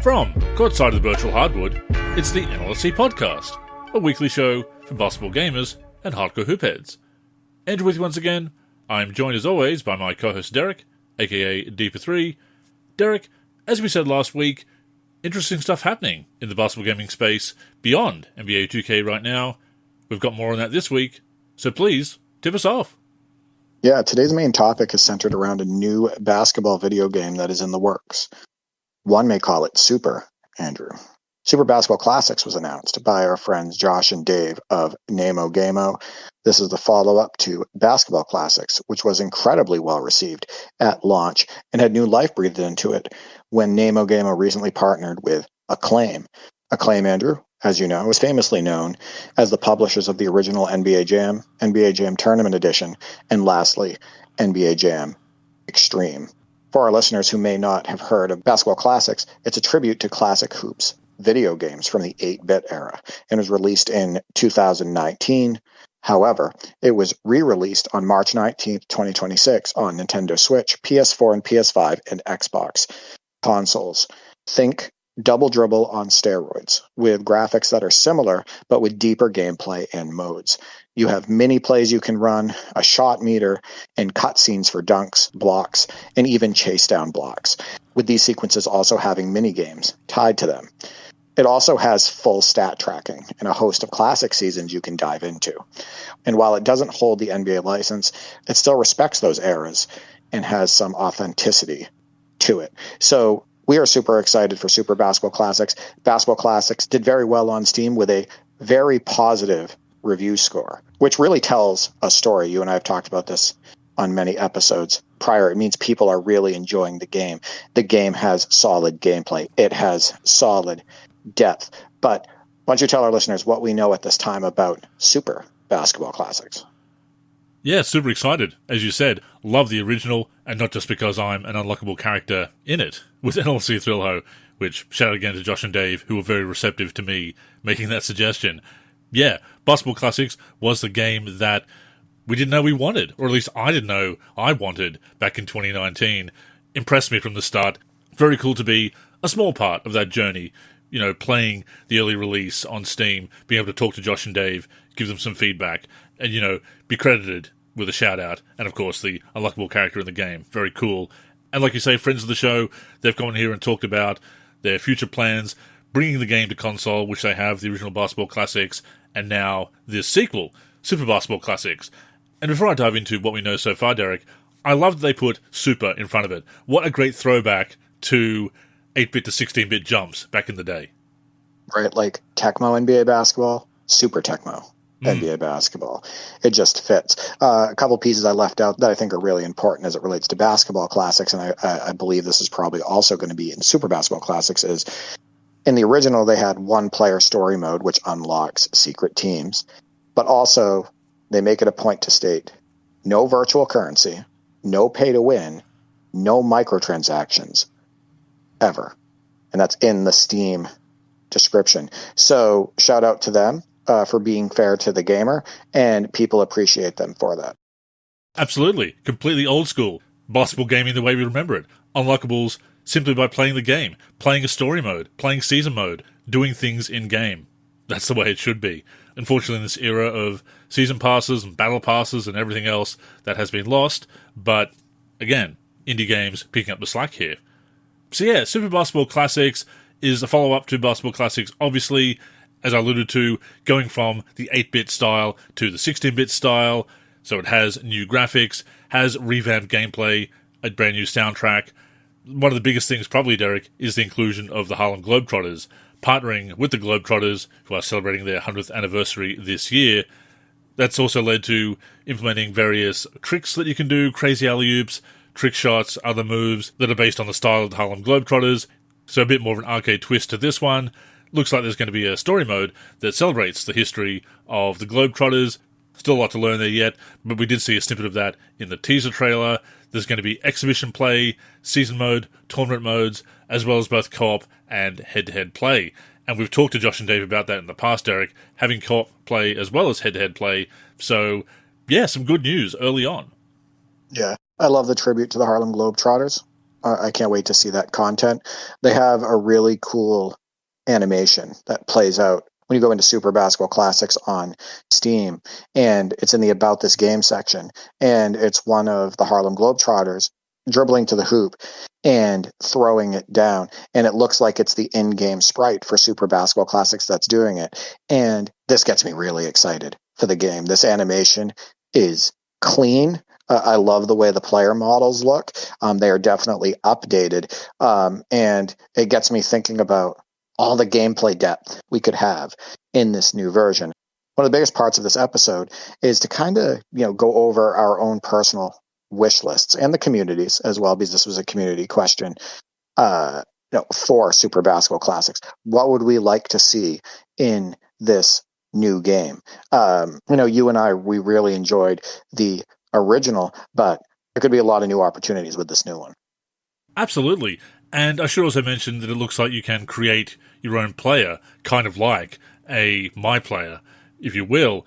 From courtside of the virtual hardwood, it's the NLSC Podcast, a weekly show for basketball gamers and hardcore hoopheads. Andrew with you once again. I'm joined as always by my co-host Derek, aka D for 3. Derek, as we said last week, interesting stuff happening in the basketball gaming space beyond NBA 2K right now. We've got more on that this week, so please, tip us off. Yeah, today's main topic is centered around a new basketball video game that is in the works. One may call it Super, Andrew. Super Basketball Classics was announced by our friends Josh and Dave of Namo Gamo. This is the follow-up to Basketball Classics, which was incredibly well received at launch and had new life breathed into it when Namo Gamo recently partnered with Acclaim. Acclaim, Andrew, as you know, is famously known as the publishers of the original NBA Jam Tournament Edition, and lastly, NBA Jam Extreme. For our listeners who may not have heard of Basketball Classics, it's a tribute to classic hoops video games from the 8-bit era and was released in 2019. However, it was re-released on March 19th, 2026 on Nintendo Switch, PS4 and PS5, and Xbox consoles. Think Double Dribble on steroids, with graphics that are similar, but with deeper gameplay and modes. You have mini plays you can run, a shot meter, and cutscenes for dunks, blocks, and even chase down blocks, with these sequences also having mini games tied to them. It also has full stat tracking and a host of classic seasons you can dive into. And while it doesn't hold the NBA license, it still respects those eras and has some authenticity to it. So we are super excited for Super Basketball Classics. Basketball Classics did very well on Steam with a very positive review score, which really tells a story. You and I have talked about this on many episodes prior. It means people are really enjoying the game. The game has solid gameplay. It has solid depth. But why don't you tell our listeners what we know at this time about Super Basketball Classics? Yeah, super excited. As you said, love the original, and not just because I'm an unlockable character in it with NLSC Thrill-Ho, which shout out again to Josh and Dave, who were very receptive to me making that suggestion. Yeah, Basketball Classics was the game that we didn't know we wanted, or at least I didn't know I wanted back in 2019. Impressed me from the start. Very cool to be a small part of that journey, you know, playing the early release on Steam, being able to talk to Josh and Dave, give them some feedback, and, you know, be credited with a shout-out, and of course the unlockable character in the game. Very cool. And like you say, friends of the show, they've gone here and talked about their future plans, bringing the game to console, which they have, the original Basketball Classics, and now this sequel, Super Basketball Classics. And before I dive into what we know so far, Derek, I love that they put Super in front of it. What a great throwback to 8-bit to 16-bit jumps back in the day. Right, like Tecmo NBA Basketball, Super Tecmo NBA Basketball. It just fits. A couple pieces I left out that I think are really important as it relates to Basketball Classics, and I believe this is probably also going to be in Super Basketball Classics, is in the original they had one-player story mode, which unlocks secret teams, but also they make it a point to state no virtual currency, no pay-to-win, no microtransactions, ever. And that's in the Steam description. So shout out to them for being fair to the gamer, and people appreciate them for that. Absolutely. Completely old school. Basketball gaming the way we remember it. Unlockables simply by playing the game, playing a story mode, playing season mode, doing things in-game. That's the way it should be. Unfortunately, in this era of season passes and battle passes and everything else, that has been lost. But, again, indie games picking up the slack here. So yeah, Super Basketball Classics is a follow-up to Basketball Classics, obviously, as I alluded to, going from the 8-bit style to the 16-bit style. So it has new graphics, has revamped gameplay, a brand new soundtrack. One of the biggest things probably, Derek, is the inclusion of the Harlem Globetrotters, partnering with the Globetrotters, who are celebrating their 100th anniversary this year. That's also led to implementing various tricks that you can do, crazy alley-oops, trick shots, other moves that are based on the style of the Harlem Globetrotters. So a bit more of an arcade twist to this one. Looks like there's going to be a story mode that celebrates the history of the Globetrotters. Still a lot to learn there yet, but we did see a snippet of that in the teaser trailer. There's going to be exhibition play, season mode, tournament modes, as well as both co-op and head-to-head play. And we've talked to Josh and Dave about that in the past, Derek, having co-op play as well as head-to-head play. So, yeah, some good news early on. Yeah, I love the tribute to the Harlem Globetrotters. I can't wait to see that content. They have a really cool animation that plays out when you go into Super Basketball Classics on Steam, and it's in the About This Game section, and it's one of the Harlem Globetrotters dribbling to the hoop and throwing it down, and it looks like it's the in-game sprite for Super Basketball Classics that's doing it, and this gets me really excited for the game. This animation is clean. I love the way the player models look. They are definitely updated, and it gets me thinking about all the gameplay depth we could have in this new version. One of the biggest parts of this episode is to kind of, go over our own personal wish lists and the communities as well, because this was a community question, for Super Basketball Classics. What would we like to see in this new game? You and I, we really enjoyed the original, but there could be a lot of new opportunities with this new one. Absolutely. And I should also mention that it looks like you can create your own player, kind of like a My Player, if you will,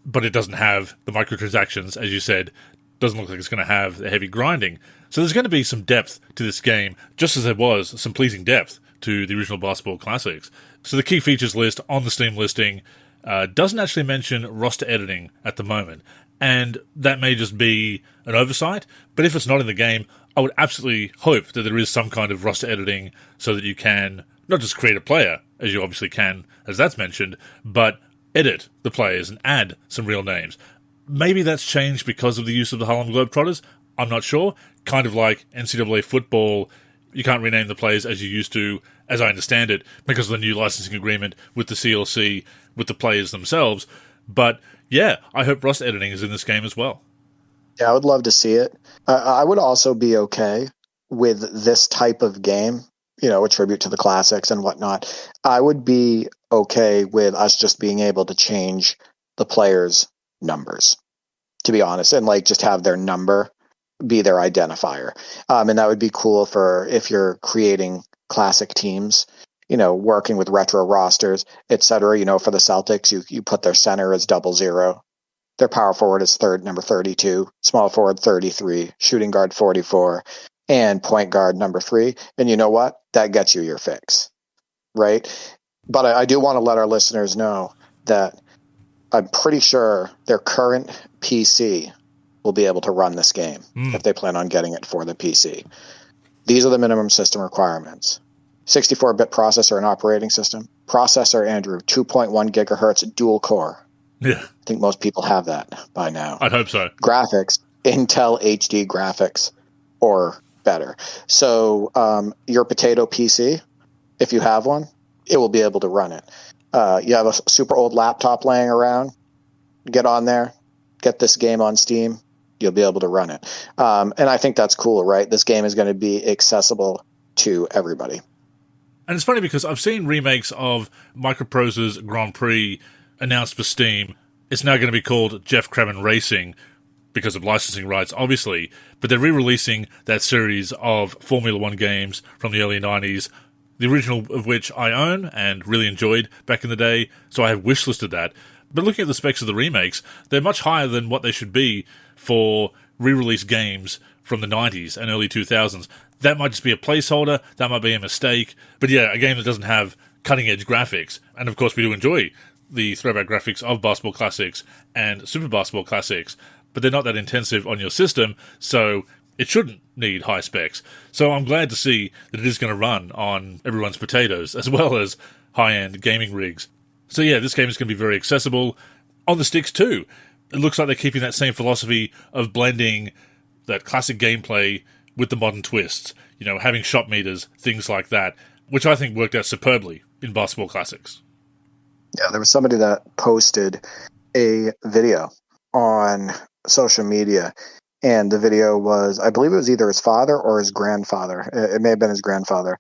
but it doesn't have the microtransactions, as you said. Doesn't look like it's going to have the heavy grinding. So there's going to be some depth to this game, just as there was some pleasing depth to the original Basketball Classics. So the key features list on the Steam listing doesn't actually mention roster editing at the moment, and that may just be an oversight, but if it's not in the game, I would absolutely hope that there is some kind of roster editing so that you can not just create a player, as you obviously can, as that's mentioned, but edit the players and add some real names. Maybe that's changed because of the use of the Harlem Globetrotters. I'm not sure. Kind of like NCAA football, you can't rename the players as you used to, as I understand it, because of the new licensing agreement with the CLC, with the players themselves. But yeah, I hope roster editing is in this game as well. Yeah, I would love to see it. I would also be okay with this type of game, a tribute to the classics and whatnot. I would be okay with us just being able to change the players' numbers, to be honest, and just have their number be their identifier. And that would be cool for if you're creating classic teams, working with retro rosters, etc. For the Celtics, you put their center as 00. Their power forward is number 32, small forward 33, shooting guard 44, and point guard number 3. And you know what? That gets you your fix, right? But I do want to let our listeners know that I'm pretty sure their current PC will be able to run this game if they plan on getting it for the PC. These are the minimum system requirements. 64-bit processor and operating system. Processor, Andrew, 2.1 gigahertz dual core. Yeah. I think most people have that by now. I'd hope so. Graphics, Intel HD graphics or better. So your potato PC, if you have one, it will be able to run it. You have a super old laptop laying around, get on there, get this game on Steam, you'll be able to run it. And I think that's cool, right? This game is going to be accessible to everybody. And it's funny because I've seen remakes of Microprose's Grand Prix announced for Steam. It's now going to be called Jeff Crammon Racing because of licensing rights, obviously, but they're re-releasing that series of Formula One games from the early 90s, the original of which I own and really enjoyed back in the day, so I have wishlisted that. But looking at the specs of the remakes, they're much higher than what they should be for re-release games from the 90s and early 2000s. That might just be a placeholder, that might be a mistake, but yeah, a game that doesn't have cutting-edge graphics. And of course we do enjoy the throwback graphics of Basketball Classics and Super Basketball Classics, but they're not that intensive on your system, so it shouldn't need high specs. So I'm glad to see that it is going to run on everyone's potatoes, as well as high-end gaming rigs. So yeah, this game is going to be very accessible on the sticks too. It looks like they're keeping that same philosophy of blending that classic gameplay with the modern twists, having shot meters, things like that, which I think worked out superbly in Basketball Classics. Yeah, there was somebody that posted a video on social media, and the video was, I believe it was either his father or his grandfather. It may have been his grandfather.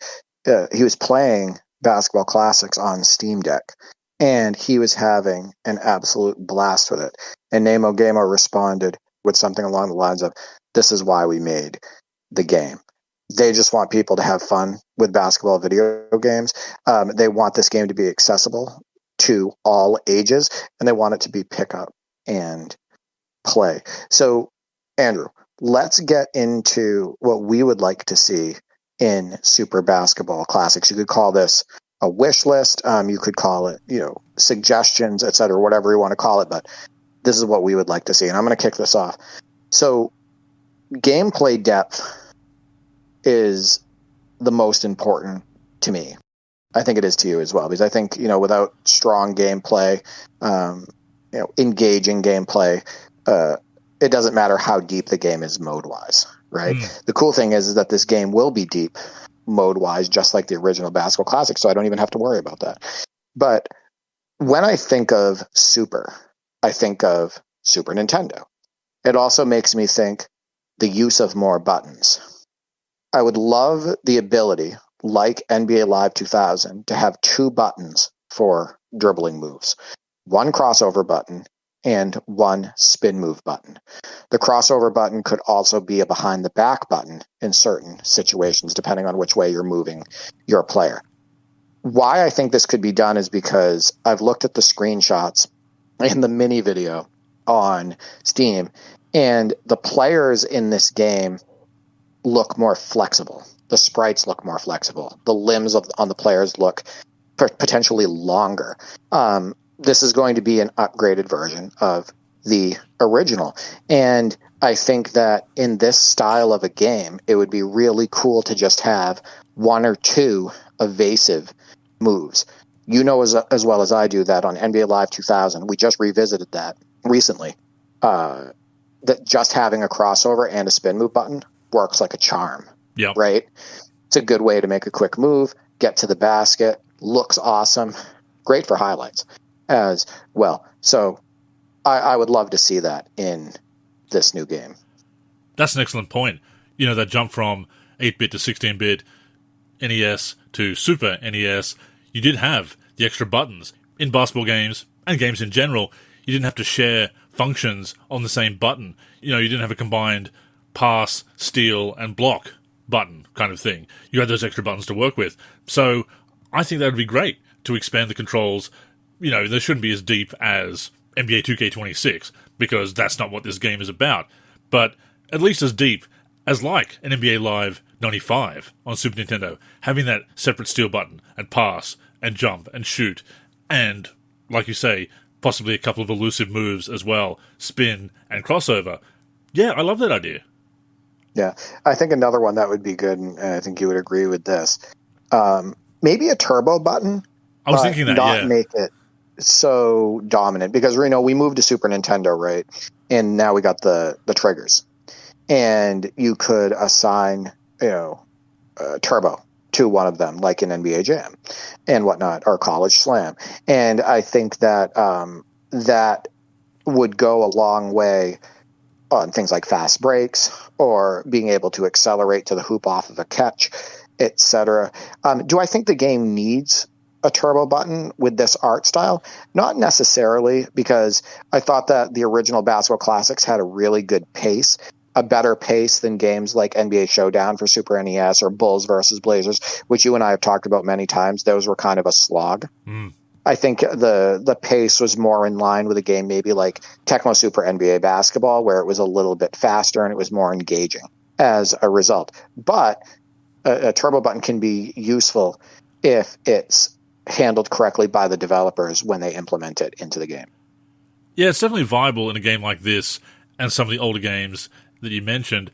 He was playing Basketball Classics on Steam Deck, and he was having an absolute blast with it. And Namo Gamo responded with something along the lines of, "This is why we made the game." They just want people to have fun with basketball video games. They want this game to be accessible to all ages, and they want it to be pick up and play. So, Andrew, let's get into what we would like to see in Super Basketball Classics. You could call this a wish list. You could call it, suggestions, etc., whatever you want to call it. But this is what we would like to see. And I'm going to kick this off. So gameplay depth is the most important to me. I think it is to you as well, because I think, without strong gameplay, engaging gameplay, it doesn't matter how deep the game is mode-wise, right? The cool thing is that this game will be deep mode-wise, just like the original Basketball Classic, so I don't even have to worry about that. But when I think of Super, I think of Super Nintendo. It also makes me think the use of more buttons. I would love the ability, like NBA Live 2000, to have 2 buttons for dribbling moves. 1 crossover button and 1 spin move button. The crossover button could also be a behind the back button in certain situations, depending on which way you're moving your player. Why I think this could be done is because I've looked at the screenshots in the mini video on Steam, and the players in this game look more flexible. The sprites look more flexible. The limbs on the players look potentially longer. This is going to be an upgraded version of the original. And I think that in this style of a game, it would be really cool to just have 1 or 2 evasive moves. As well as I do that on NBA Live 2000, we just revisited that recently, that just having a crossover and a spin move button works like a charm. Yep. Right? It's a good way to make a quick move, get to the basket, looks awesome, great for highlights as well. So I would love to see that in this new game. That's an excellent point. That jump from 8-bit to 16-bit NES to Super NES, you did have the extra buttons. In basketball games, and games in general, you didn't have to share functions on the same button. You didn't have a combined pass, steal, and block button kind of thing. You had those extra buttons to work with. So I think that would be great to expand the controls. They shouldn't be as deep as NBA 2K26, because that's not what this game is about. But at least as deep as like an NBA Live 95 on Super Nintendo, having that separate steal button and pass and jump and shoot, and, like you say, possibly a couple of elusive moves as well, spin and crossover. Yeah, I love that idea. Yeah, I think another one that would be good, and I think you would agree with this, maybe a turbo button. I was thinking that, not make it so dominant, because we moved to Super Nintendo, right? And now we got the triggers, and you could assign turbo to one of them, like in NBA Jam and whatnot, or College Slam. And I think that that would go a long way on things like fast breaks, or being able to accelerate to the hoop off of a catch, etc. Do I think the game needs a turbo button with this art style? Not necessarily, because I thought that the original Basketball Classics had a really good pace, a better pace than games like NBA Showdown for Super NES or Bulls versus Blazers, which you and I have talked about many times. Those were kind of a slog. I think the pace was more in line with a game maybe like Tecmo Super NBA Basketball, where it was a little bit faster and it was more engaging as a result. But a turbo button can be useful if it's handled correctly by the developers when they implement it into the game. Yeah, it's definitely viable in a game like this and some of the older games that you mentioned.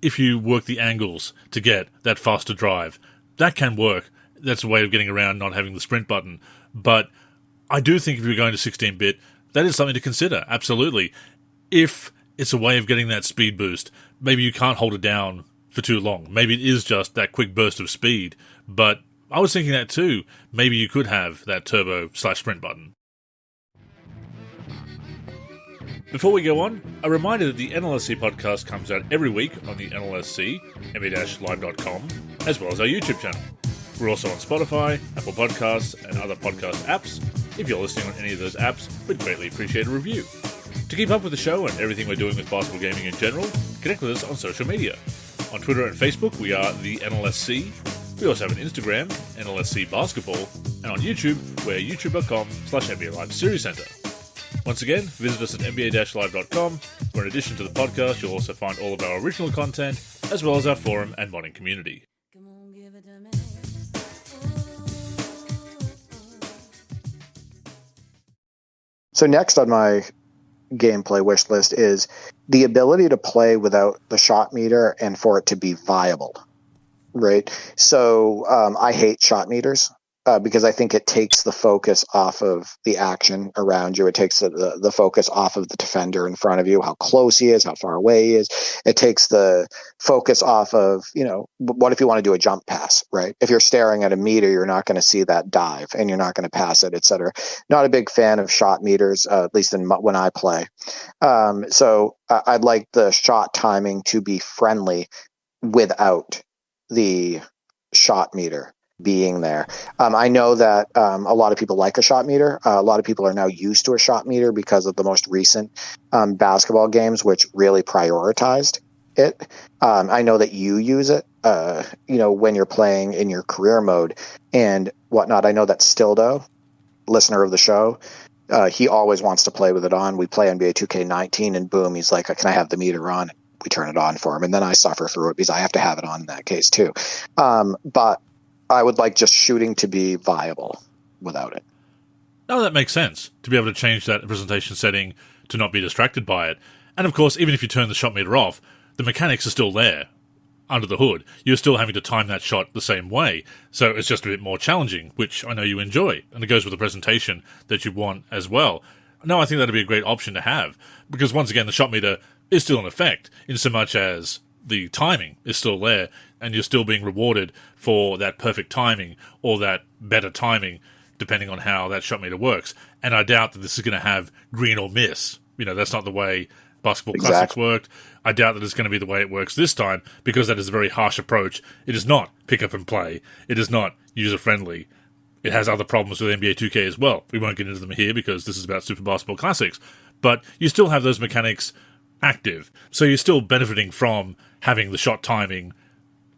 If you work the angles to get that faster drive, that can work. That's a way of getting around not having the sprint button. But I do think if you're going to 16-bit, that is something to consider, absolutely. If it's a way of getting that speed boost, maybe you can't hold it down for too long. Maybe it is just that quick burst of speed. But I was thinking that too. Maybe you could have that turbo/sprint button. Before we go on, a reminder that the NLSC podcast comes out every week on the NLSC, nba-live.com, as well as our YouTube channel. We're also on Spotify, Apple Podcasts, and other podcast apps. If you're listening on any of those apps, we'd greatly appreciate a review. To keep up with the show and everything we're doing with basketball gaming in general, connect with us on social media. On Twitter and Facebook, we are the NLSC. We also have an Instagram, NLSC Basketball, and on YouTube, we're youtube.com/NBA Live Series Center. Once again, visit us at nba-live.com, where in addition to the podcast, you'll also find all of our original content, as well as our forum and modding community. So next on my gameplay wish list is the ability to play without the shot meter and for it to be viable, right? So I hate shot meters because I think it takes the focus off of the action around you. It takes the focus off of the defender in front of you, how close he is, how far away he is. It takes the focus off of, what if you want to do a jump pass, right? If you're staring at a meter, you're not going to see that dive and you're not going to pass it, etc. Not a big fan of shot meters, at least when I play. So I'd like the shot timing to be friendly without the shot meter being there. I know that a lot of people like a shot meter. A lot of people are now used to a shot meter because of the most recent basketball games, which really prioritized it. I know that you use it, when you're playing in your career mode and whatnot. I know that Stildo, listener of the show, he always wants to play with it on. We play NBA 2K19 and boom, he's like, can I have the meter on? We turn it on for him. And then I suffer through it because I have to have it on in that case too. But I would like just shooting to be viable without it. No, that makes sense. To be able to change that presentation setting to not be distracted by it. And of course, even if you turn the shot meter off, the mechanics are still there under the hood. You're still having to time that shot the same way. So it's just a bit more challenging, which I know you enjoy. And it goes with the presentation that you want as well. No, I think that'd be a great option to have. Because once again, the shot meter is still in effect, in so much as the timing is still there, and you're still being rewarded for that perfect timing or that better timing, depending on how that shot meter works. And I doubt that this is going to have green or miss. That's not the way Basketball Classics worked. I doubt that it's going to be the way it works this time, because that is a very harsh approach. It is not pick up and play. It is not user-friendly. It has other problems with NBA 2K as well. We won't get into them here because this is about Super Basketball Classics. But you still have those mechanics active. So you're still benefiting from having the shot timing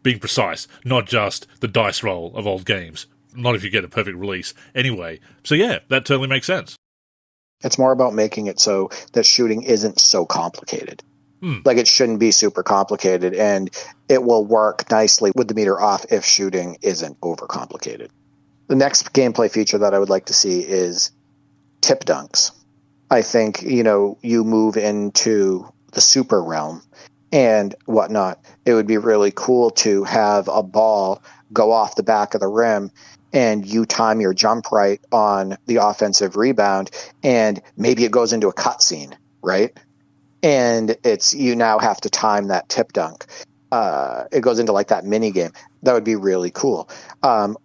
being precise, not just the dice roll of old games. Not if you get a perfect release anyway. So yeah, that totally makes sense. It's more about making it so that shooting isn't so complicated. Like, it shouldn't be super complicated, and it will work nicely with the meter off if shooting isn't overcomplicated. The next gameplay feature that I would like to see is tip dunks. I think, you move into the super realm and whatnot. It would be really cool to have a ball go off the back of the rim and you time your jump right on the offensive rebound, and maybe it goes into a cutscene, right? And you now have to time that tip dunk. It goes into like that mini game. That would be really cool.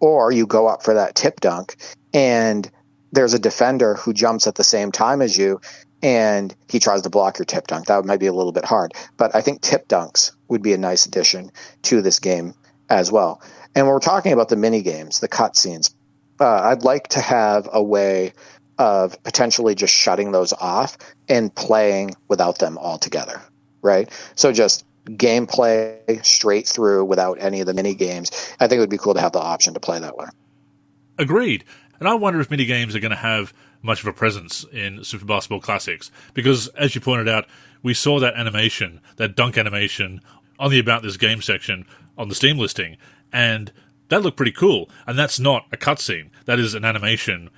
Or you go up for that tip dunk and there's a defender who jumps at the same time as you and he tries to block your tip dunk. That might be a little bit hard, but I think tip dunks would be a nice addition to this game as well. And when we're talking about the mini games, the cutscenes, I'd like to have a way of potentially just shutting those off and playing without them altogether, right? So just gameplay straight through without any of the mini games. I think it would be cool to have the option to play that way. Agreed. And I wonder if mini games are going to have much of a presence in Super Basketball Classics, because as you pointed out, we saw that animation, that dunk animation on the About This Game section on the Steam listing, and that looked pretty cool. And that's not a cutscene. That is an animation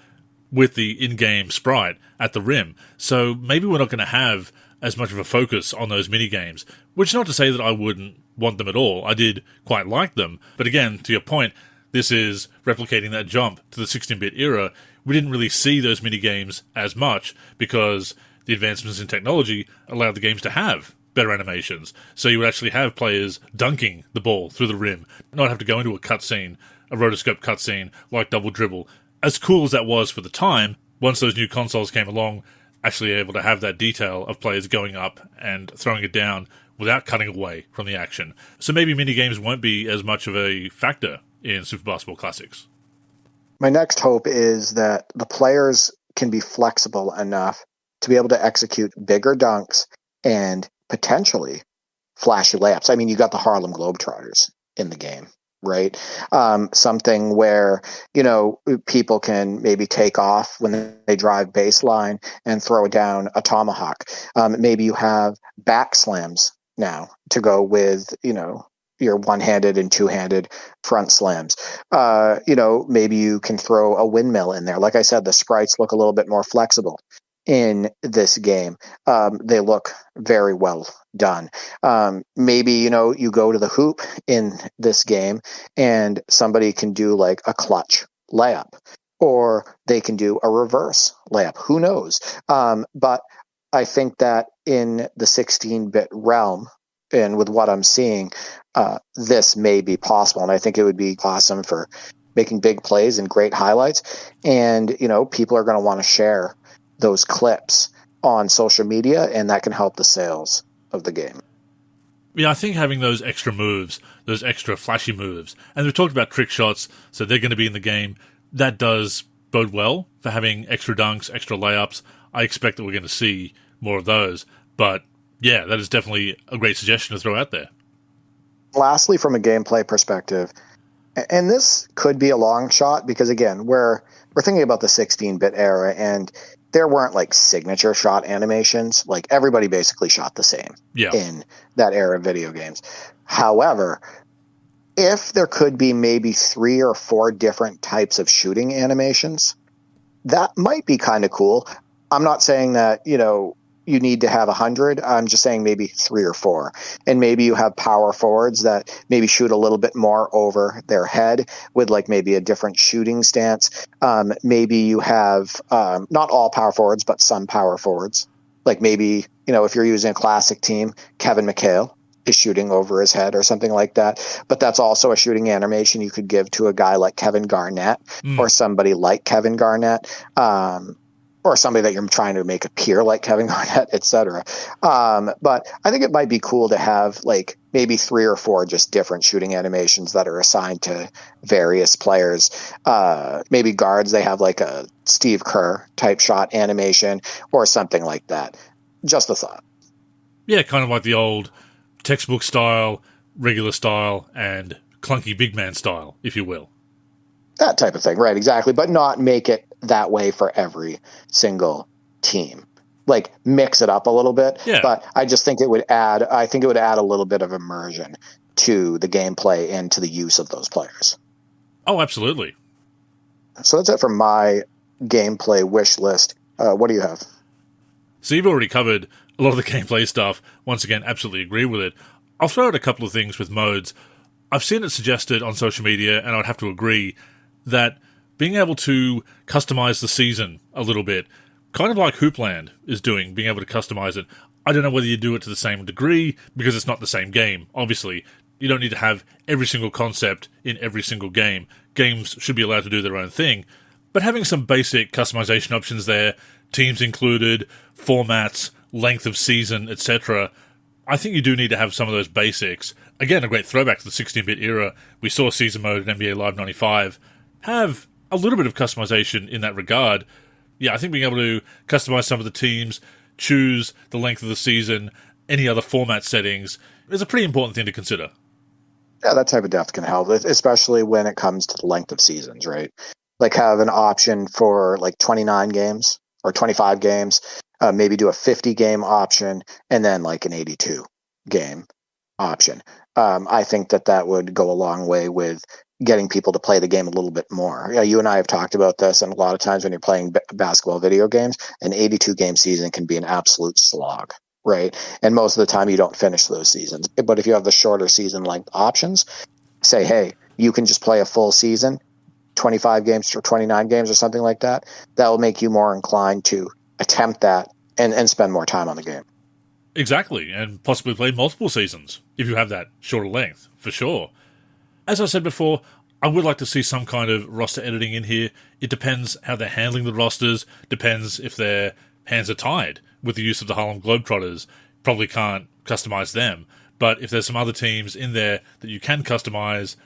with the in-game sprite at the rim. So maybe we're not going to have as much of a focus on those mini-games, which is not to say that I wouldn't want them at all. I did quite like them. But again, to your point, this is replicating that jump to the 16-bit era. We didn't really see those mini-games as much because the advancements in technology allowed the games to have better animations. So you would actually have players dunking the ball through the rim, not have to go into a cutscene, a rotoscope cutscene like Double Dribble. As cool as that was for the time, once those new consoles came along, actually able to have that detail of players going up and throwing it down without cutting away from the action. So maybe minigames won't be as much of a factor in Super Basketball Classics. My next hope is that the players can be flexible enough to be able to execute bigger dunks and potentially flashy layups. I mean, you got the Harlem Globetrotters in the game, right? Something where, people can maybe take off when they drive baseline and throw down a tomahawk. Maybe you have back slams now to go with, your one-handed and two-handed front slams. Maybe you can throw a windmill in there. Like I said, the sprites look a little bit more flexible. in this game. They look very well done. Maybe, you go to the hoop in this game and somebody can do like a clutch layup, or they can do a reverse layup. Who knows? But I think that in the 16-bit realm, and with what I'm seeing, this may be possible. And I think it would be awesome for making big plays and great highlights. And, people are going to want to share those clips on social media, and that can help the sales of the game. Yeah, I think having those extra moves, those extra flashy moves, and we've talked about trick shots, so they're going to be in the game. That does bode well for having extra dunks, extra layups. I expect that we're going to see more of those. But yeah, that is definitely a great suggestion to throw out there. Lastly, from a gameplay perspective, and this could be a long shot because, again, we're thinking about the 16-bit era, and there weren't like signature shot animations. Like everybody basically shot the same in that era of video games. However, if there could be maybe 3 or 4 different types of shooting animations, that might be kind of cool. I'm not saying that, you need to have 100. I'm just saying maybe 3 or 4. And maybe you have power forwards that maybe shoot a little bit more over their head with like maybe a different shooting stance. Maybe you have not all power forwards, but some power forwards. Like maybe, if you're using a classic team, Kevin McHale is shooting over his head or something like that. But that's also a shooting animation you could give to a guy like Kevin Garnett or somebody like Kevin Garnett. Or somebody that you're trying to make appear like Kevin Garnett, etc. But I think it might be cool to have like maybe 3 or 4 just different shooting animations that are assigned to various players. Maybe guards, they have like a Steve Kerr type shot animation or something like that. Just a thought. Yeah, kind of like the old textbook style, regular style, and clunky big man style, if you will. That type of thing, right, exactly. But not make it that way for every single team. Like mix it up a little bit. Yeah. But I just think it would add a little bit of immersion to the gameplay and to the use of those players. Oh, absolutely. So that's it for my gameplay wish list. What do you have? So you've already covered a lot of the gameplay stuff. Once again, absolutely agree with it. I'll throw out a couple of things with modes. I've seen it suggested on social media, and I'd have to agree, that being able to customize the season a little bit, kind of like Hoopland is doing, being able to customize it. I don't know whether you do it to the same degree, because it's not the same game, obviously. You don't need to have every single concept in every single game. Games should be allowed to do their own thing. But having some basic customization options there, teams included, formats, length of season, etc., I think you do need to have some of those basics. Again, a great throwback to the 16-bit era. We saw season mode in NBA Live 95 have a little bit of customization in that regard. Yeah, I think being able to customize some of the teams, choose the length of the season, any other format settings, is a pretty important thing to consider. Yeah, that type of depth can help, especially when it comes to the length of seasons, right? Like have an option for like 29 games or 25 games, maybe do a 50-game option, and then like an 82-game option. I think that would go a long way with getting people to play the game a little bit more. Yeah, you and I have talked about this, and a lot of times when you're playing basketball video games, an 82-game season can be an absolute slog, right? And most of the time you don't finish those seasons. But if you have the shorter season length options, say, hey, you can just play a full season, 25 games or 29 games or something like that, that will make you more inclined to attempt that and spend more time on the game. Exactly, and possibly play multiple seasons if you have that shorter length, for sure. As I said before, I would like to see some kind of roster editing in here. It depends how they're handling the rosters, depends if their hands are tied with the use of the Harlem Globetrotters. Probably can't customize them, but if there's some other teams in there that you can customize,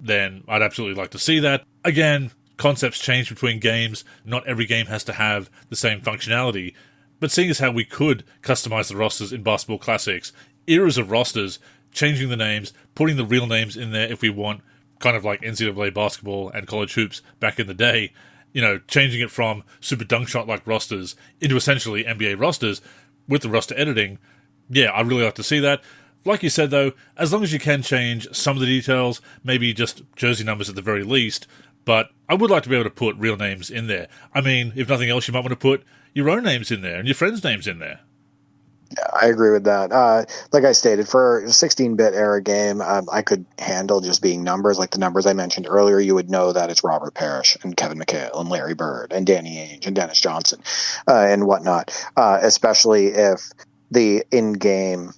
then I'd absolutely like to see that. Again, concepts change between games. Not every game has to have the same functionality, but seeing as how we could customize the rosters in Basketball Classics, eras of rosters, changing the names, putting the real names in there if we want, kind of like NCAA basketball and college hoops back in the day, changing it from super dunk shot-like rosters into essentially NBA rosters with the roster editing. Yeah, I'd really like to see that. Like you said, though, as long as you can change some of the details, maybe just jersey numbers at the very least, But I would like to be able to put real names in there. I mean, if nothing else, you might want to put your own names in there and your friends' names in there. Yeah, I agree with that. Like I stated, for a 16-bit era game, I could handle just being numbers. Like the numbers I mentioned earlier, you would know that it's Robert Parrish and Kevin McHale and Larry Bird and Danny Ainge and Dennis Johnson and whatnot, especially if the in-game,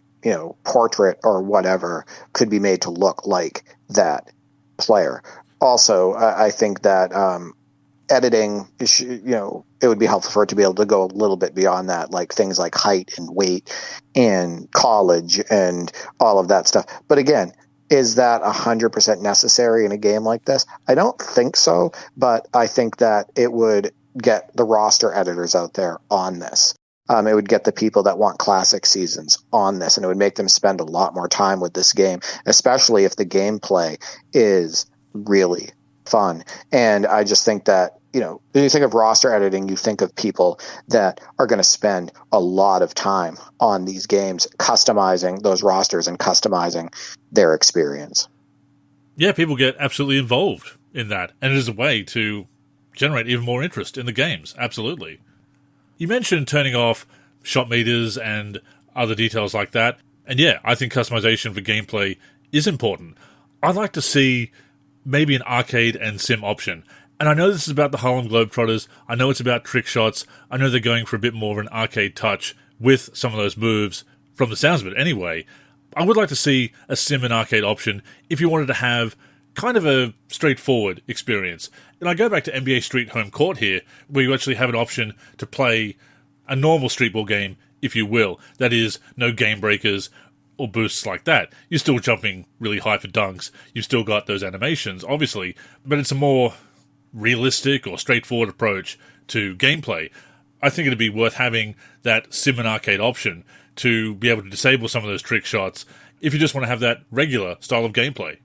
portrait or whatever could be made to look like that player. Also, I think that editing, it would be helpful for it to be able to go a little bit beyond that, like things like height and weight and college and all of that stuff. But again, is that 100% necessary in a game like this? I don't think so, but I think that it would get the roster editors out there on this. It would get the people that want classic seasons on this, and it would make them spend a lot more time with this game, especially if the gameplay is really fun. And I just think that, when you think of roster editing, you think of people that are going to spend a lot of time on these games, customizing those rosters and customizing their experience. Yeah, people get absolutely involved in that, and it is a way to generate even more interest in the games. Absolutely. You mentioned turning off shot meters and other details like that, and yeah, I think customization for gameplay is important. I'd like to see maybe an arcade and sim option. And I know this is about the Harlem Globetrotters. I know it's about trick shots. I know they're going for a bit more of an arcade touch with some of those moves, from the sounds of it anyway. I would like to see a sim and arcade option if you wanted to have kind of a straightforward experience. And I go back to NBA Street Home Court here, where you actually have an option to play a normal streetball game, if you will. That is, no game breakers or boosts like that. You're still jumping really high for dunks. You've still got those animations, obviously, but it's a more realistic or straightforward approach to gameplay. I think it'd be worth having that sim and arcade option to be able to disable some of those trick shots if you just want to have that regular style of gameplay.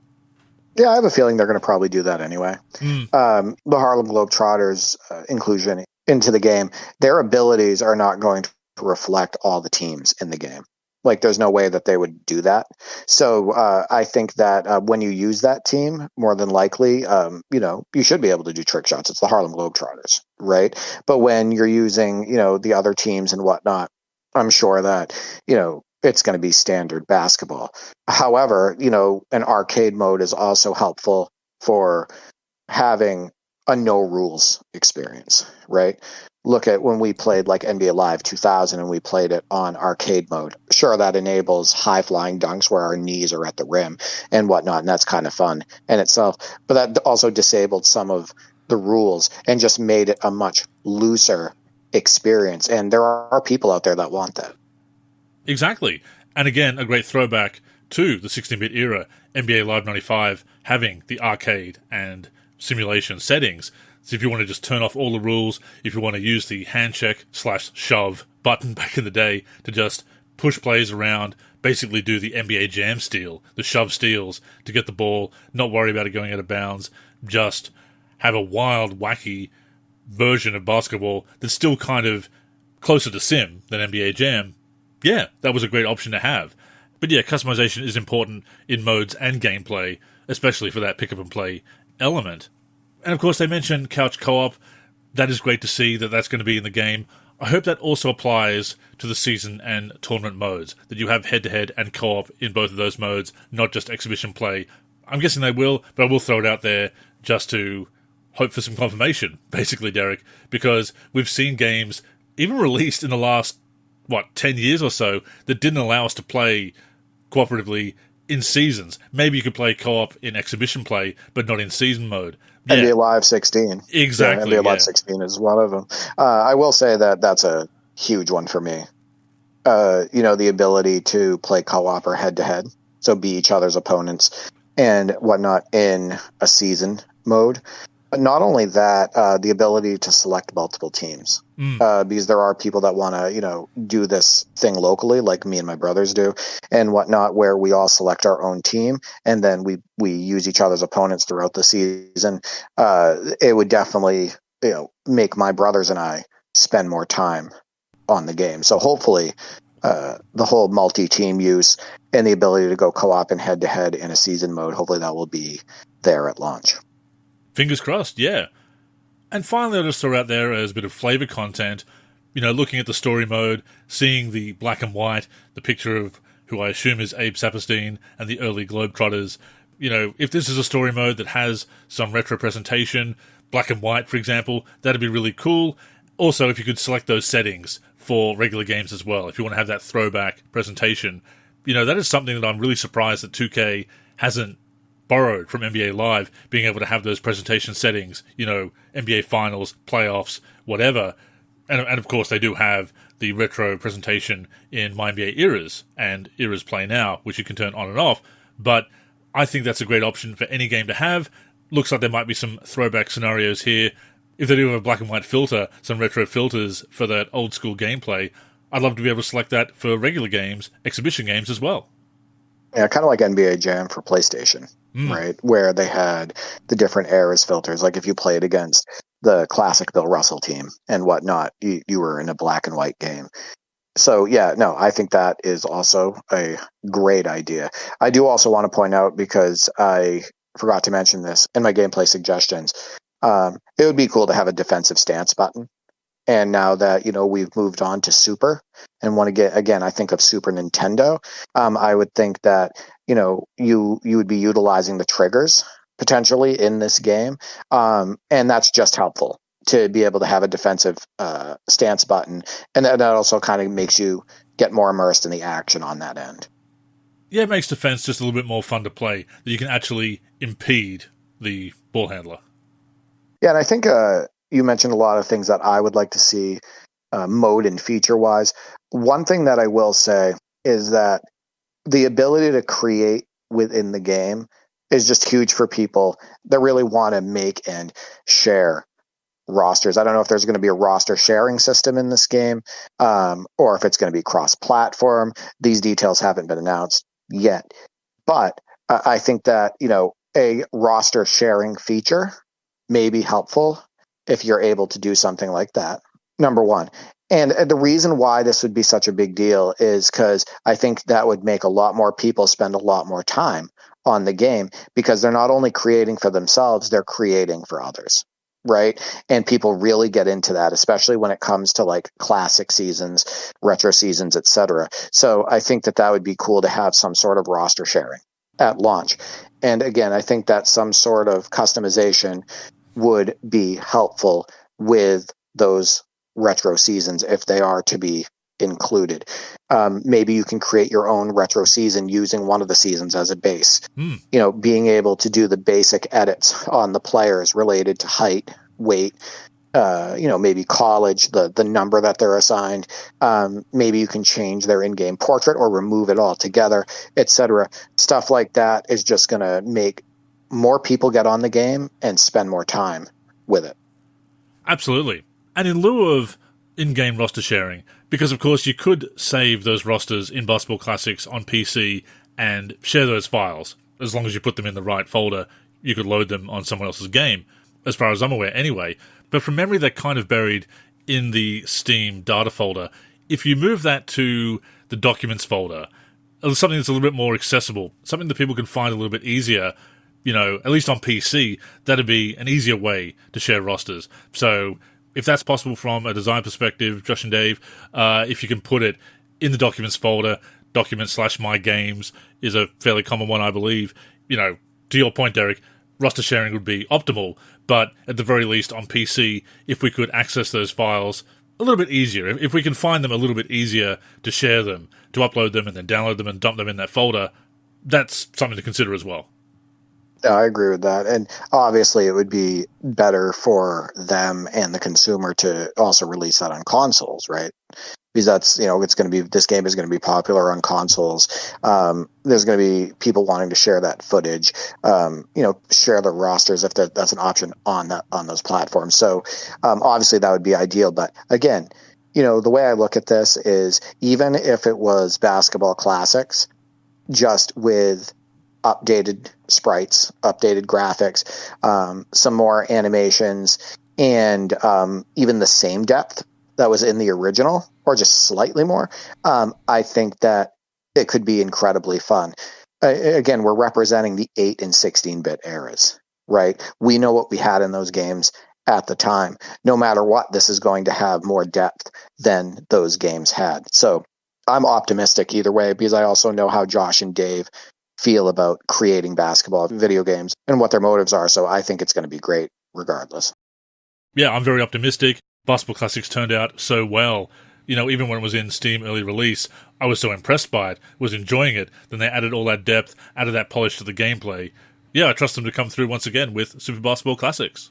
Yeah, I have a feeling they're going to probably do that anyway. The Harlem Globetrotters inclusion into the game, their abilities are not going to reflect all the teams in the game. Like, there's no way that they would do that. So I think that when you use that team, more than likely, you should be able to do trick shots. It's the Harlem Globetrotters, right? But when you're using, the other teams and whatnot, I'm sure that, it's going to be standard basketball. However, an arcade mode is also helpful for having a no rules experience, right? Look at when we played like NBA Live 2000 and we played it on arcade mode. Sure, that enables high flying dunks where our knees are at the rim and whatnot, and that's kind of fun in itself. But that also disabled some of the rules and just made it a much looser experience. And there are people out there that want that. Exactly. And again, a great throwback to the 16-bit era, NBA Live 95 having the arcade and simulation settings. So if you want to just turn off all the rules, if you want to use the hand check / shove button back in the day to just push plays around, basically do the NBA Jam steal, the shove steals to get the ball, not worry about it going out of bounds, just have a wild, wacky version of basketball that's still kind of closer to sim than NBA Jam. Yeah, that was a great option to have. But yeah, customization is important in modes and gameplay, especially for that pick-up-and-play element. And of course, they mentioned couch co-op. That is great to see that that's going to be in the game. I hope that also applies to the season and tournament modes, that you have head-to-head and co-op in both of those modes, not just exhibition play. I'm guessing they will, but I will throw it out there just to hope for some confirmation, basically, Derek, because we've seen games, even released in the last 10 years or so, that didn't allow us to play cooperatively in seasons. Maybe you could play co-op in exhibition play, but not in season mode. Yeah. NBA Live 16. Exactly. Yeah, NBA Live 16 is one of them. I will say that that's a huge one for me. The ability to play co-op or head-to-head, so be each other's opponents and whatnot in a season mode. But not only that, the ability to select multiple teams. Because there are people that want to, do this thing locally, like me and my brothers do, and whatnot, where we all select our own team, and then we use each other's opponents throughout the season. It would definitely, make my brothers and I spend more time on the game. So hopefully, the whole multi-team use and the ability to go co-op and head-to-head in a season mode, hopefully that will be there at launch. Fingers crossed, yeah. And finally, I'll just throw out there as a bit of flavor content, looking at the story mode, seeing the black and white, the picture of who I assume is Abe Saperstein and the early Globetrotters. If this is a story mode that has some retro presentation, black and white, for example, that'd be really cool. Also, if you could select those settings for regular games as well, if you want to have that throwback presentation, that is something that I'm really surprised that 2K hasn't borrowed from NBA Live, being able to have those presentation settings, NBA Finals, playoffs, whatever. And of course, they do have the retro presentation in My NBA Eras and Eras Play Now, which you can turn on and off. But I think that's a great option for any game to have. Looks like there might be some throwback scenarios here. If they do have a black and white filter, some retro filters for that old school gameplay, I'd love to be able to select that for regular games, exhibition games as well. Yeah, kind of like NBA Jam for PlayStation, right? Where they had the different eras filters. Like if you played against the classic Bill Russell team and whatnot, you were in a black and white game. So yeah, no, I think that is also a great idea. I do also want to point out, because I forgot to mention this in my gameplay suggestions, it would be cool to have a defensive stance button. And now that, we've moved on to Super and want to get, again, I think of Super Nintendo, I would think that, you would be utilizing the triggers potentially in this game. And that's just helpful to be able to have a defensive stance button. And that also kind of makes you get more immersed in the action on that end. Yeah, it makes defense just a little bit more fun to play, that you can actually impede the ball handler. Yeah, and I think you mentioned a lot of things that I would like to see mode and feature-wise. One thing that I will say is that the ability to create within the game is just huge for people that really want to make and share rosters. I don't know if there's going to be a roster sharing system in this game, or if it's going to be cross-platform. These details haven't been announced yet. But I think that, a roster sharing feature may be helpful if you're able to do something like that, number one. And the reason why this would be such a big deal is because I think that would make a lot more people spend a lot more time on the game, because they're not only creating for themselves, they're creating for others, right? And people really get into that, especially when it comes to like classic seasons, retro seasons, etc. So I think that would be cool to have some sort of roster sharing at launch. And again, I think that some sort of customization would be helpful with those retro seasons if they are to be included. Maybe you can create your own retro season using one of the seasons as a base. Being able to do the basic edits on the players related to height, weight, maybe college, the number that they're assigned. Maybe you can change their in-game portrait or remove it altogether, etc. Stuff like that is just going to make more people get on the game and spend more time with it. Absolutely. And in lieu of in-game roster sharing, because of course you could save those rosters in Basketball Classics on PC and share those files. As long as you put them in the right folder, you could load them on someone else's game, as far as I'm aware anyway. But from memory, they're kind of buried in the Steam data folder. If you move that to the Documents folder, something that's a little bit more accessible, something that people can find a little bit easier, at least on PC, that'd be an easier way to share rosters. So if that's possible from a design perspective, Josh and Dave, if you can put it in the Documents folder, Documents/My Games is a fairly common one, I believe. To your point, Derek, roster sharing would be optimal, but at the very least on PC, if we could access those files a little bit easier, if we can find them a little bit easier to share them, to upload them and then download them and dump them in that folder, that's something to consider as well. Yeah, I agree with that. And obviously it would be better for them and the consumer to also release that on consoles, right? Because that's, this game is going to be popular on consoles. There's going to be people wanting to share that footage, share the rosters if that's an option on those platforms. So obviously that would be ideal. But again, the way I look at this is, even if it was Basketball Classics, just with updated sprites, updated graphics, some more animations, and even the same depth that was in the original, or just slightly more, I think that it could be incredibly fun. Again, we're representing the 8 and 16-bit eras. right? We know what we had in those games at the time. No matter what, this is going to have more depth than those games had. So I'm optimistic either way, because I also know how Josh and Dave feel about creating basketball video games and what their motives are. So I think it's going to be great regardless. Yeah, I'm very optimistic. Basketball Classics turned out so well. Even when it was in Steam early release, I was so impressed by it, was enjoying it. Then they added all that depth, added that polish to the gameplay. Yeah, I trust them to come through once again with Super Basketball Classics.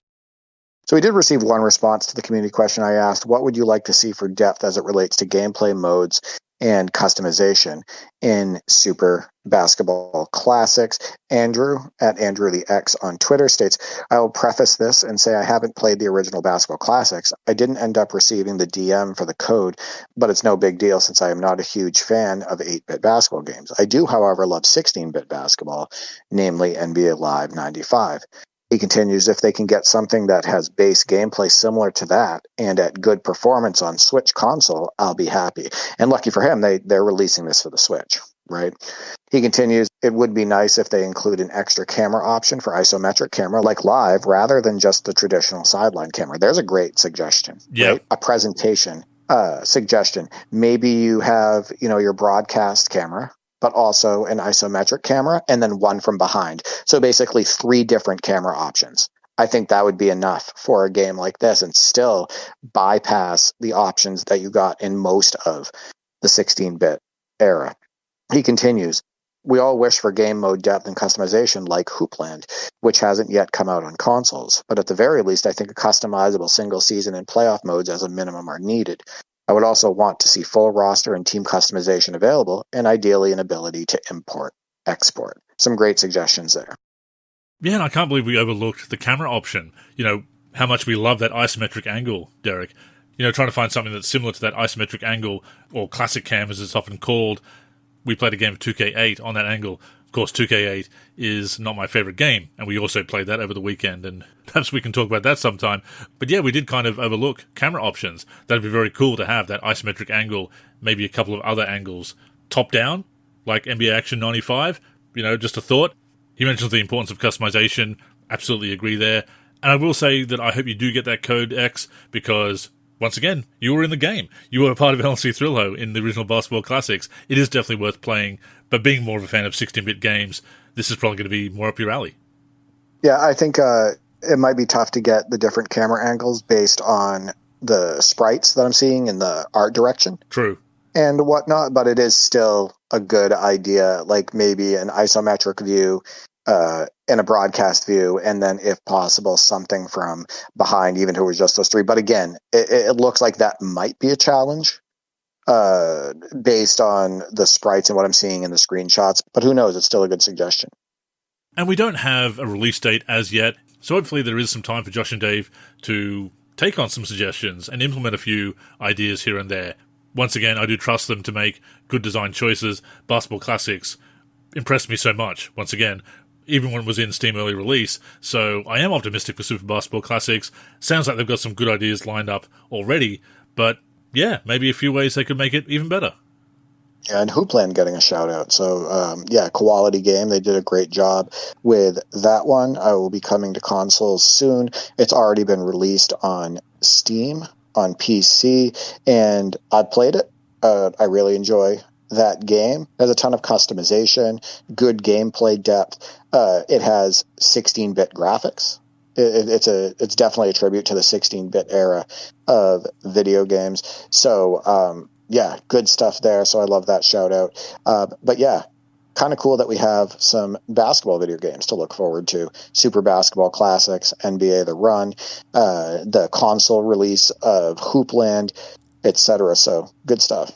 So we did receive one response to the community question I asked. What would you like to see for depth as it relates to gameplay modes and customization in Super Basketball Classics? Andrew, at Andrew the X on Twitter, states, I will preface this and say I haven't played the original Basketball Classics. I didn't end up receiving the DM for the code, but it's no big deal since I am not a huge fan of 8-bit basketball games. I do, however, love 16-bit basketball, namely NBA Live 95. He continues, if they can get something that has base gameplay similar to that and at good performance on Switch console, I'll be happy. And lucky for him, they're releasing this for the Switch, right? He continues, it would be nice if they include an extra camera option for isometric camera like Live rather than just the traditional sideline camera. There's a great suggestion, right? A presentation suggestion. Maybe you have, your broadcast camera, but also an isometric camera, and then one from behind. So basically 3 different camera options. I think that would be enough for a game like this and still bypass the options that you got in most of the 16-bit era. He continues, we all wish for game mode depth and customization like Hoopland, which hasn't yet come out on consoles. But at the very least, I think a customizable single season and playoff modes as a minimum are needed. I would also want to see full roster and team customization available, and ideally an ability to import, export. Some great suggestions there. Yeah, and I can't believe we overlooked the camera option. How much we love that isometric angle, Derek. Trying to find something that's similar to that isometric angle, or classic cam as it's often called. We played a game of 2K8 on that angle. Of course, 2K8 is not my favorite game, and we also played that over the weekend, and perhaps we can talk about that sometime. But yeah, we did kind of overlook camera options. That'd be very cool to have that isometric angle, maybe a couple of other angles. Top-down, like NBA Action 95, just a thought. He mentions the importance of customization. Absolutely agree there. And I will say that I hope you do get that code X, because once again, you were in the game. You were a part of NLSC Thrillo in the original Basketball Classics. It is definitely worth playing, but being more of a fan of 16-bit games, this is probably going to be more up your alley. Yeah, I think it might be tough to get the different camera angles based on the sprites that I'm seeing in the art direction. True. And whatnot, but it is still a good idea, like maybe an isometric view and a broadcast view, and then if possible something from behind, even if it was just those 3. But again, it looks like that might be a challenge based on the sprites and what I'm seeing in the screenshots, but who knows, it's still a good suggestion. And we don't have a release date as yet, so hopefully there is some time for Josh and Dave to take on some suggestions and implement a few ideas here and there. Once again, I do trust them to make good design choices. Basketball Classics impressed me so much, once again, even when it was in Steam early release, so I am optimistic for Super Basketball Classics. Sounds like they've got some good ideas lined up already, but yeah, maybe a few ways they could make it even better. Yeah, and Hoopland getting a shout out. So, quality game. They did a great job with that one. I will be coming to consoles soon. It's already been released on Steam, on PC, and I played it. I really enjoy that game. There's a ton of customization, good gameplay depth. It has 16-bit graphics. It's definitely a tribute to the 16-bit era of video games. So, good stuff there. So I love that shout out. But yeah, kind of cool that we have some basketball video games to look forward to. Super Basketball Classics, NBA The Run, the console release of Hoopland, etc. So good stuff.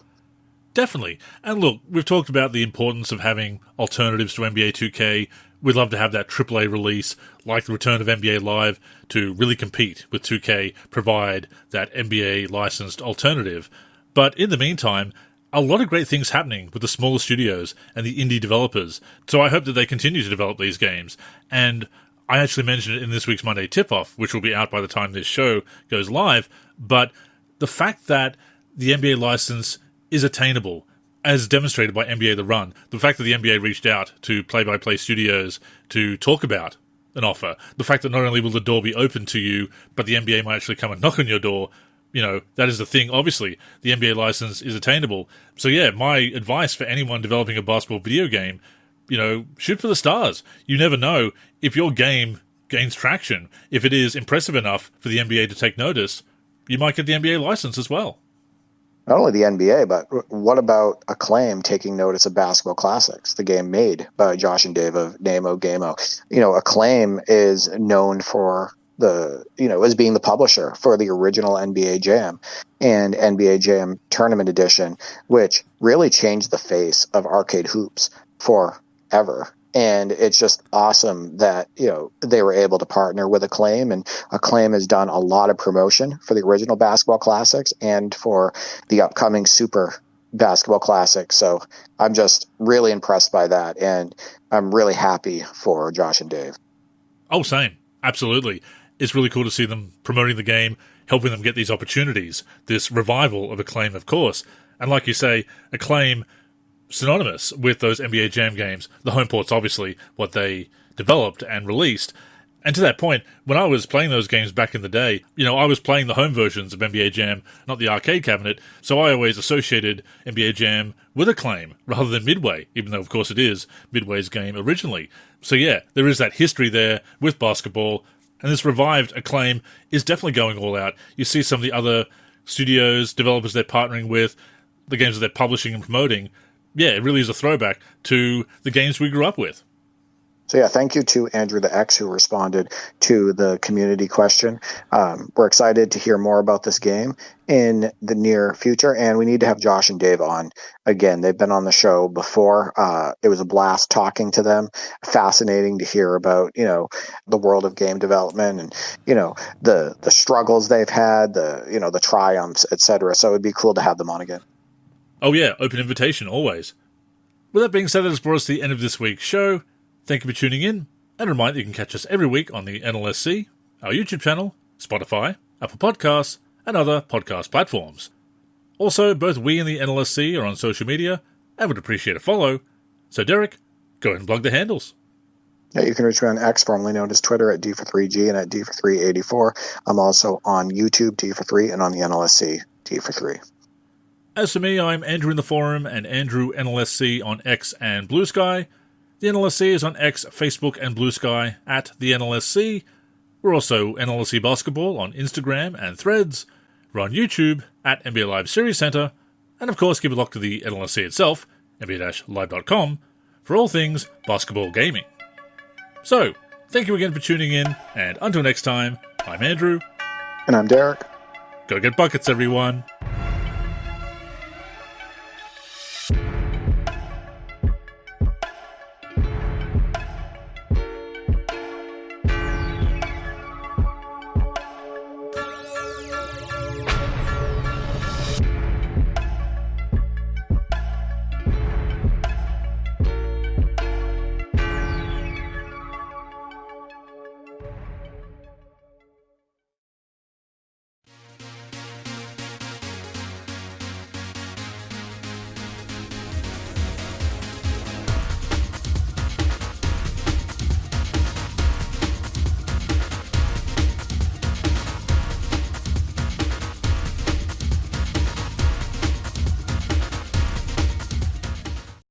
Definitely. And look, we've talked about the importance of having alternatives to NBA 2K. We'd love to have that AAA release, like the return of NBA Live, to really compete with 2K, provide that NBA licensed alternative. But in the meantime, a lot of great things happening with the smaller studios and the indie developers. So I hope that they continue to develop these games. And I actually mentioned it in this week's Monday Tip-Off, which will be out by the time this show goes live. But the fact that the NBA license is attainable, as demonstrated by NBA The Run, the fact that the NBA reached out to play-by-play studios to talk about an offer. The fact that not only will the door be open to you, but the NBA might actually come and knock on your door, that is the thing. Obviously, the NBA license is attainable. So yeah, my advice for anyone developing a basketball video game, shoot for the stars. You never know if your game gains traction. If it is impressive enough for the NBA to take notice, you might get the NBA license as well. Not only the NBA, but what about Acclaim taking notice of Basketball Classics, the game made by Josh and Dave of Namo Gamo? Acclaim is known for as being the publisher for the original NBA Jam and NBA Jam Tournament Edition, which really changed the face of arcade hoops forever. And it's just awesome that, they were able to partner with Acclaim, and Acclaim has done a lot of promotion for the original Basketball Classics and for the upcoming Super Basketball Classic. So I'm just really impressed by that, and I'm really happy for Josh and Dave. Oh, same. Absolutely. It's really cool to see them promoting the game, helping them get these opportunities, this revival of Acclaim, of course. And like you say, Acclaim, synonymous with those NBA Jam games. The home port's obviously what they developed and released. And to that point, when I was playing those games back in the day, I was playing the home versions of NBA Jam, not the arcade cabinet, so I always associated NBA Jam with Acclaim rather than Midway, even though, of course, it is Midway's game originally. So yeah, there is that history there with basketball, and this revived Acclaim is definitely going all out. You see some of the other studios, developers they're partnering with, the games that they're publishing and promoting. Yeah, it really is a throwback to the games we grew up with. So yeah, thank you to Andrew the X who responded to the community question. We're excited to hear more about this game in the near future, and we need to have Josh and Dave on again. They've been on the show before. It was a blast talking to them. Fascinating to hear about, the world of game development and, the struggles they've had, the triumphs, etc. So it'd be cool to have them on again. Oh yeah, open invitation, always. With that being said, that has brought us to the end of this week's show. Thank you for tuning in, and a reminder you can catch us every week on the NLSC, our YouTube channel, Spotify, Apple Podcasts, and other podcast platforms. Also, both we and the NLSC are on social media, and would appreciate a follow. So Derek, go ahead and plug the handles. Yeah, you can reach me on X, formerly known as Twitter, at D43G and at D4384. I'm also on YouTube, D43, and on the NLSC, D43. As for me, I'm Andrew in the forum and Andrew NLSC on X and Blue Sky. The NLSC is on X, Facebook, and Blue Sky at the NLSC. We're also NLSC Basketball on Instagram and Threads. We're on YouTube at NBA Live Series Center. And of course, keep it locked to the NLSC itself, nba-live.com, for all things basketball gaming. So, thank you again for tuning in, and until next time, I'm Andrew. And I'm Derek. Go get buckets, everyone.